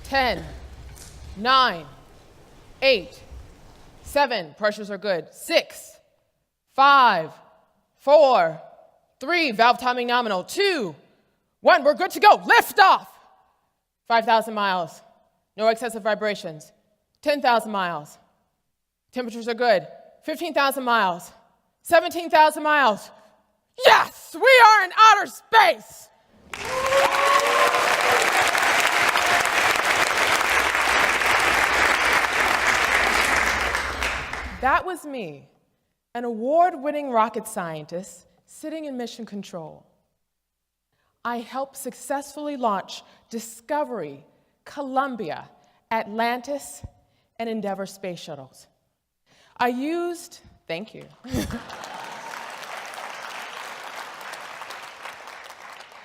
10, 9, 8, 7, pressures are good, 6, 5, 4, 3, valve timing nominal, 2, 1, we're good to go, lift off. 5,000 miles, no excessive vibrations. 10,000 miles, temperatures are good. 15,000 miles, 17,000 miles. Yes, we are in outer space. That was me, an award-winning rocket scientist sitting in mission control. I helped successfully launch Discovery, Columbia, Atlantis, and Endeavour space shuttles. Thank you.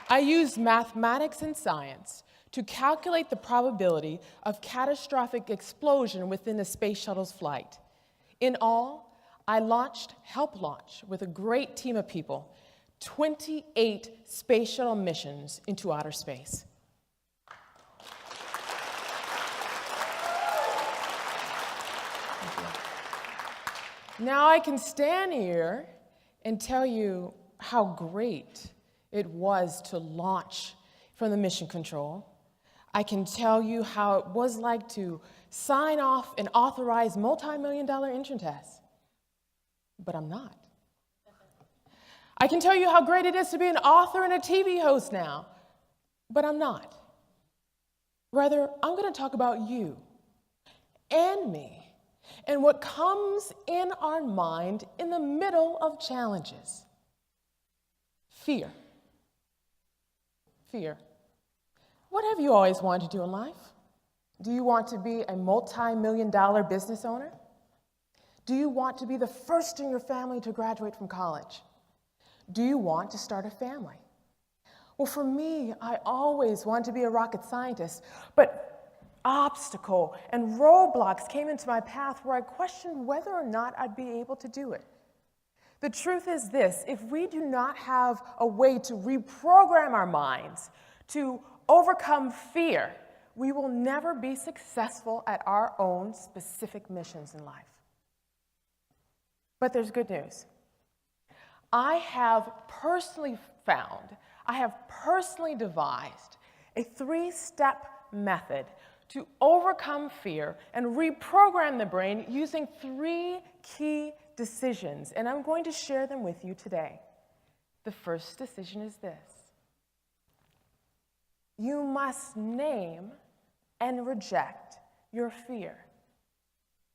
I used mathematics and science to calculate the probability of catastrophic explosion within the space shuttle's flight. In all, I helped launch with a great team of people, 28 space shuttle missions into outer space. Now I can stand here and tell you how great it was to launch from the mission control. I can tell you how it was like to sign off and authorize multi-million-dollar engine tests. But I'm not. I can tell you how great it is to be an author and a TV host now. But I'm not. Rather, I'm going to talk about you and me and what comes in our mind in the middle of challenges. Fear. Fear. What have you always wanted to do in life? Do you want to be a multi-million-dollar business owner? Do you want to be the first in your family to graduate from college? Do you want to start a family? Well, for me, I always wanted to be a rocket scientist, but obstacle and roadblocks came into my path where I questioned whether or not I'd be able to do it. The truth is this: if we do not have a way to reprogram our minds to overcome fear, we will never be successful at our own specific missions in life. But there's good news. I have personally devised a 3-step method to overcome fear and reprogram the brain using 3 key decisions, and I'm going to share them with you today. The first decision is this: you must name and reject your fear.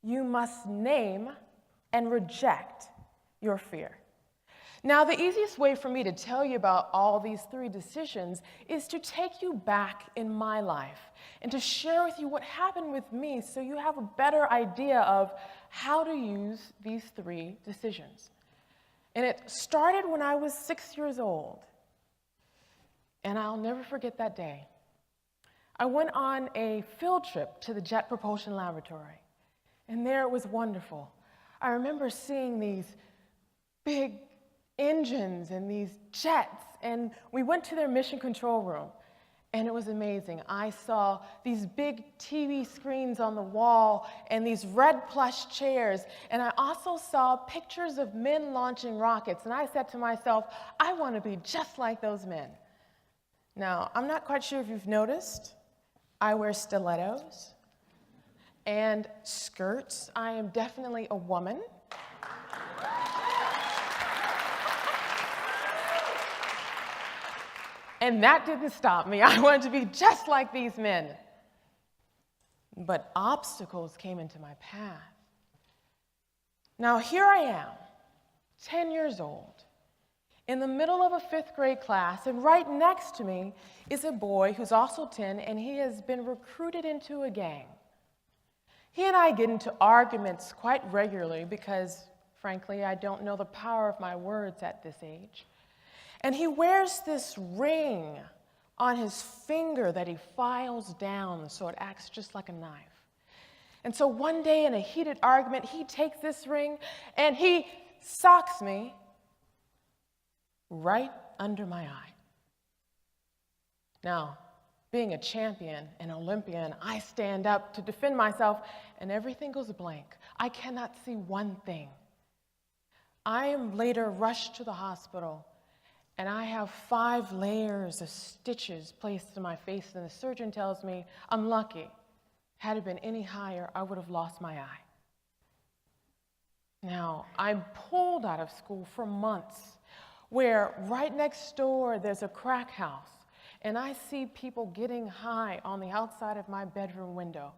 You must name and reject your fear. Now, the easiest way for me to tell you about all these 3 decisions is to take you back in my life and to share with you what happened with me so you have a better idea of how to use these 3 decisions. And it started when I was 6 years old, and I'll never forget that day. I went on a field trip to the Jet Propulsion Laboratory, and there it was wonderful. I remember seeing these big engines and these jets, and we went to their mission control room, and it was amazing. I saw these big TV screens on the wall and these red plush chairs, and I also saw pictures of men launching rockets, and I said to myself, I want to be just like those men. Now, I'm not quite sure if you've noticed, I wear stilettos and skirts. I am definitely a woman. And that didn't stop me. I wanted to be just like these men. But obstacles came into my path. Now here I am, 10 years old, in the middle of a 5th grade class, and right next to me is a boy who's also 10, and he has been recruited into a gang. He and I get into arguments quite regularly because, frankly, I don't know the power of my words at this age. And he wears this ring on his finger that he files down so it acts just like a knife. And so one day in a heated argument, he takes this ring and he socks me right under my eye. Now, being a champion, an Olympian, I stand up to defend myself, and everything goes blank. I cannot see one thing. I am later rushed to the hospital, and I have 5 layers of stitches placed in my face, and the surgeon tells me I'm lucky. Had it been any higher, I would have lost my eye. Now, I'm pulled out of school for months, where right next door there's a crack house, and I see people getting high on the outside of my bedroom window.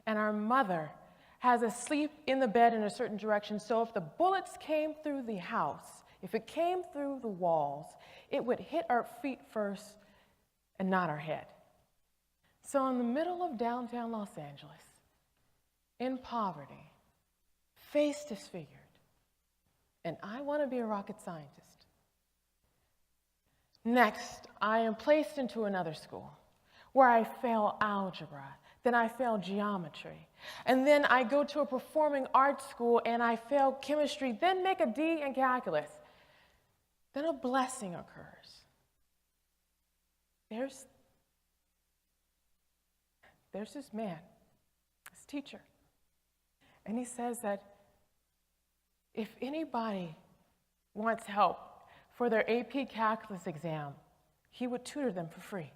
And our mother has us sleep in the bed in a certain direction, so if the bullets came through the house, if it came through the walls, it would hit our feet first and not our head. So in the middle of downtown Los Angeles, in poverty, face disfigured, and I want to be a rocket scientist. Next, I am placed into another school where I fail algebra, then I fail geometry, and then I go to a performing arts school and I fail chemistry, then make a D in calculus. Then a blessing occurs. There's this man, this teacher, and he says that if anybody wants help for their AP calculus exam, he would tutor them for free.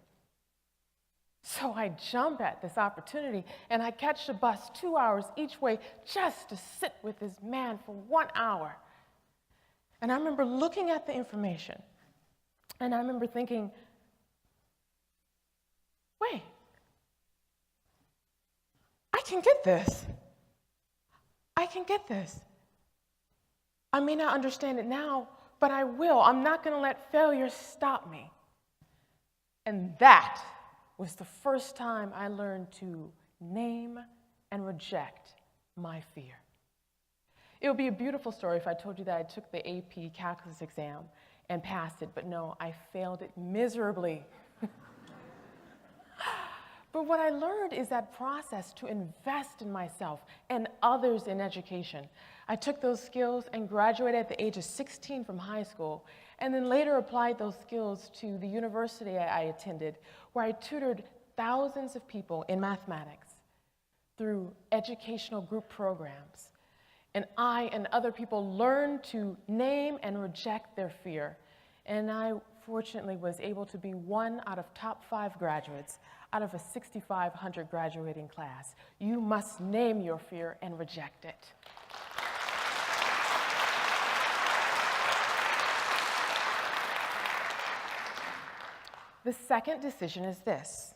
So I jump at this opportunity, and I catch the bus 2 hours each way just to sit with this man for 1 hour. And I remember looking at the information, and I remember thinking, wait, I can get this. I can get this. I may not understand it now, but I will. I'm not going to let failure stop me. And that was the first time I learned to name and reject my fear. It would be a beautiful story if I told you that I took the AP calculus exam and passed it, but no, I failed it miserably. But what I learned is that process to invest in myself and others in education. I took those skills and graduated at the age of 16 from high school, and then later applied those skills to the university I attended, where I tutored thousands of people in mathematics through educational group programs. And I and other people learned to name and reject their fear. And I fortunately was able to be one out of top 5 graduates out of a 6,500 graduating class. You must name your fear and reject it. The second decision is this.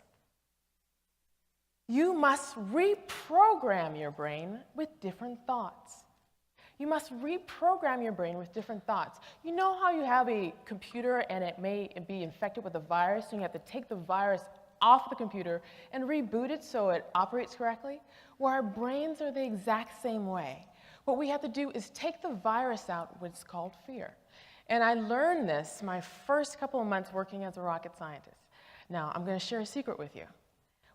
You must reprogram your brain with different thoughts. You must reprogram your brain with different thoughts. You know how you have a computer and it may be infected with a virus, and you have to take the virus off the computer and reboot it so it operates correctly? Well, our brains are the exact same way. What we have to do is take the virus out, what's called fear. And I learned this my first couple of months working as a rocket scientist. Now, I'm going to share a secret with you.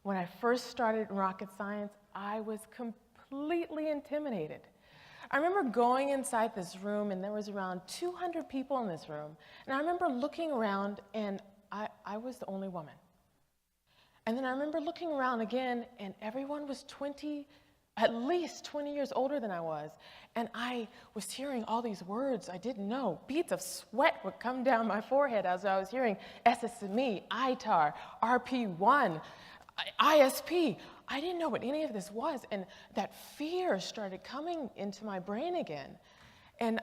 When I first started in rocket science, I was completely intimidated. I remember going inside this room, and there was around 200 people in this room. And I remember looking around, and I was the only woman. And then I remember looking around again, and everyone was at least 20 years older than I was. And I was hearing all these words I didn't know. Beads of sweat would come down my forehead as I was hearing SSME, ITAR, RP1, ISP. I didn't know what any of this was, and that fear started coming into my brain again. And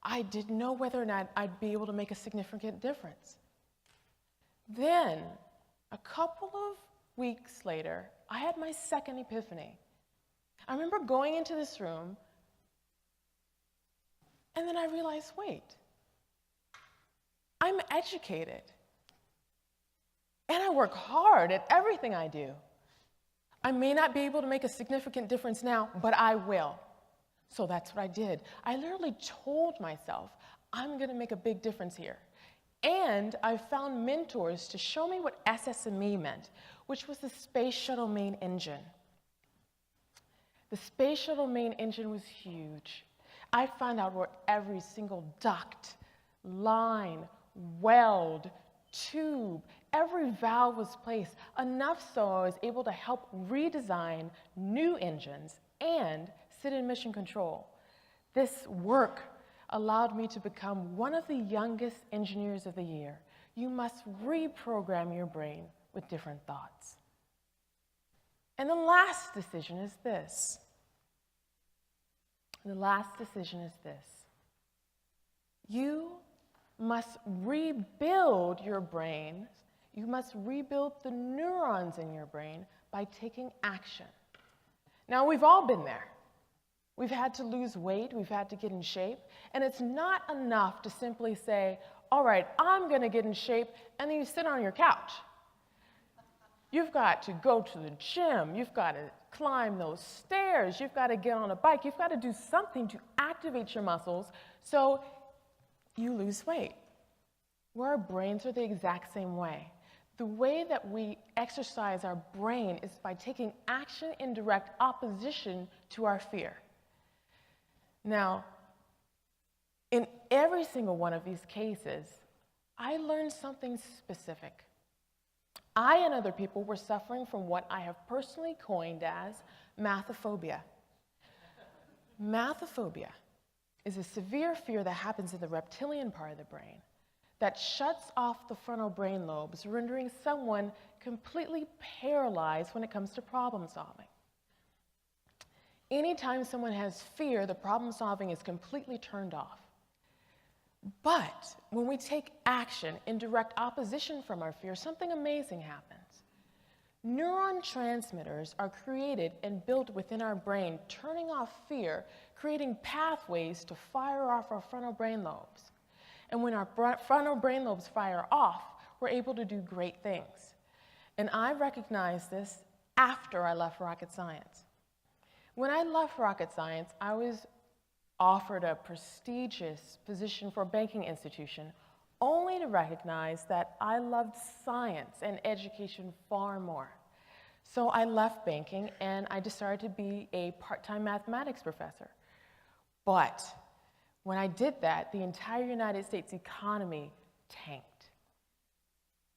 I didn't know whether or not I'd be able to make a significant difference. Then, a couple of weeks later, I had my second epiphany. I remember going into this room, and then I realized, wait, I'm educated, and I work hard at everything I do. I may not be able to make a significant difference now, but I will. So that's what I did. I literally told myself, I'm going to make a big difference here. And I found mentors to show me what SSME meant, which was the Space Shuttle Main Engine. The Space Shuttle Main Engine was huge. I found out where every single duct, line, weld, tube, Every valve was placed, enough so I was able to help redesign new engines and sit in mission control. This work allowed me to become one of the youngest engineers of the year. You must reprogram your brain with different thoughts. And the last decision is this. The last decision is this. You must rebuild your brain. You must rebuild the neurons in your brain by taking action. Now, we've all been there. We've had to lose weight, we've had to get in shape, and it's not enough to simply say, all right, I'm gonna get in shape, and then you sit on your couch. You've got to go to the gym, you've got to climb those stairs, you've got to get on a bike, you've got to do something to activate your muscles so you lose weight. Well, our brains are the exact same way. The way that we exercise our brain is by taking action in direct opposition to our fear. Now, in every single one of these cases, I learned something specific. I and other people were suffering from what I have personally coined as mathophobia. Mathophobia is a severe fear that happens in the reptilian part of the brain that shuts off the frontal brain lobes, rendering someone completely paralyzed when it comes to problem solving. Anytime someone has fear, the problem solving is completely turned off. But when we take action in direct opposition from our fear, something amazing happens. Neuron transmitters are created and built within our brain, turning off fear, creating pathways to fire off our frontal brain lobes. And when our frontal brain lobes fire off, we're able to do great things. And I recognized this after I left rocket science. When I left rocket science, I was offered a prestigious position for a banking institution, only to recognize that I loved science and education far more. So I left banking and I decided to be a part-time mathematics professor. But when I did that, the entire United States economy tanked.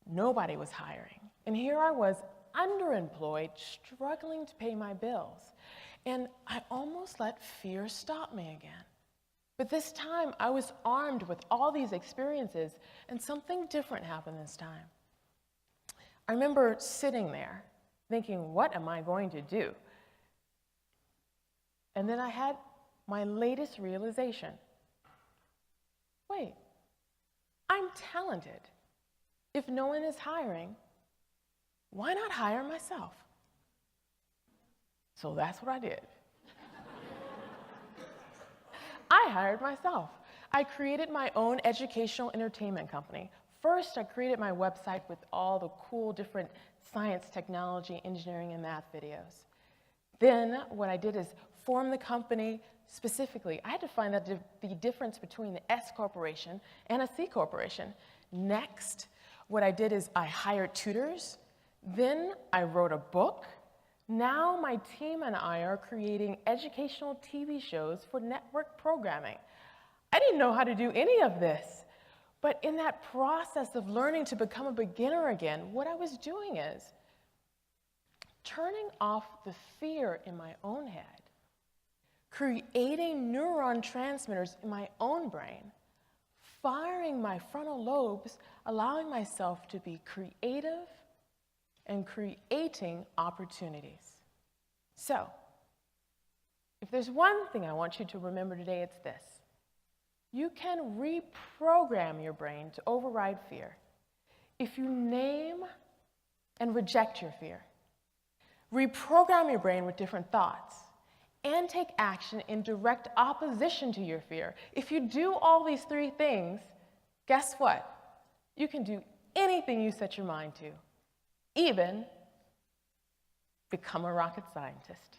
Nobody was hiring. And here I was, underemployed, struggling to pay my bills. And I almost let fear stop me again. But this time, I was armed with all these experiences, and something different happened this time. I remember sitting there, thinking, what am I going to do? And then I had my latest realization. Wait, I'm talented. If no one is hiring, why not hire myself? So that's what I did. I hired myself. I created my own educational entertainment company. First, I created my website with all the cool different science, technology, engineering, and math videos. Then what I did is form the company specifically. I had to find out the difference between the S corporation and a C corporation. Next, what I did is I hired tutors. Then I wrote a book. Now my team and I are creating educational TV shows for network programming. I didn't know how to do any of this. But in that process of learning to become a beginner again, what I was doing is turning off the fear in my own head, creating neuron transmitters in my own brain, firing my frontal lobes, allowing myself to be creative and creating opportunities. So, if there's one thing I want you to remember today, it's this. You can reprogram your brain to override fear if you name and reject your fear. Reprogram your brain with different thoughts and take action in direct opposition to your fear. If you do all these three things, guess what? You can do anything you set your mind to, even become a rocket scientist.